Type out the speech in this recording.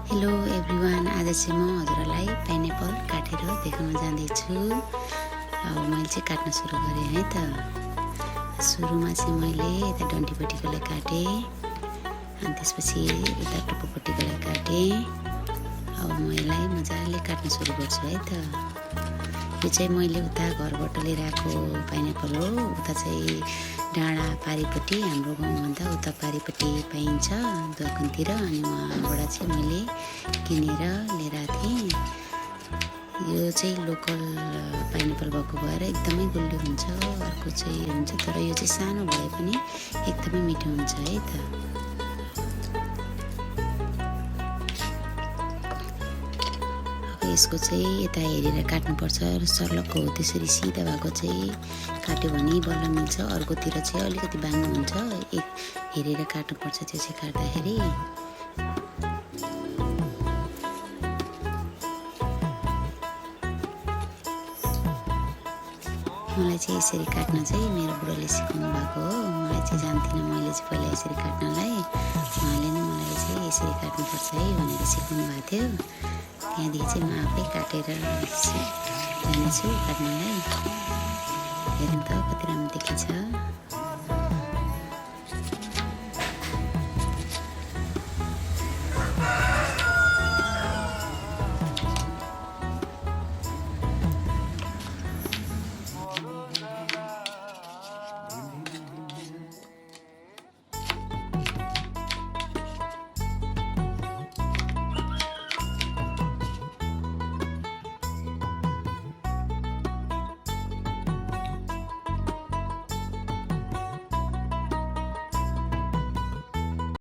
Hello everyone, आज चाहिँ म हजुरहरूलाई पाइनएप्पल काटेर देखाउन जाँदैछु। अब मैले चाहिँ काट्न सुरु गरेँ है त। सुरुमा चाहिँ मैले यता डन्ठीपट्टिकोलाई काटेँ, अनि त्यसपछि यता टुप्पोपट्टिकोलाई काटेँ। अब म यसलाई मजाले काट्न सुरु गर्छु है त। यो चाहिँ मैले उता घरबाट लिएर आएको पाइनएप्पल हो। उता चाहिँ डाँडा पारिपट्टि, हाम्रो गाउँभन्दा उता पारिपट्टि पाइन्छ दोकानतिर, अनि उहाँबाट चाहिँ मैले किनेर लिएर आएको थिएँ। यो चाहिँ लोकल पाइनएप्पल भएको भएर एकदमै गुलियो हुन्छ, अर्को चाहिँ हुन्छ, तर यो चाहिँ सानो भए पनि एकदमै मिठो हुन्छ है त। यसको चाहिँ यता हेरेर काट्नुपर्छ, सर्लक्क हो त्यसरी सिधा भएको चाहिँ काट्यो भने बल्ल मिल्छ। अर्कोतिर चाहिँ अलिकति बाङ्गो हुन्छ, एक हेरेर काट्नुपर्छ त्यो चाहिँ काट्दाखेरि। मलाई चाहिँ यसरी काट्न चाहिँ मेरो बुढाले सिकाउनु भएको हो। मलाई चाहिँ जान्थिनँ, मैले चाहिँ पहिला यसरी काट्नलाई। उहाँले नै मलाई चाहिँ यसरी काट्नुपर्छ है भनेर सिकाउनु भएको थियो। त्यहाँदेखि चाहिँ म आफै काटेर जानेछु काट्नलाई। हेर्नु त कति राम्रो देखिन्छ।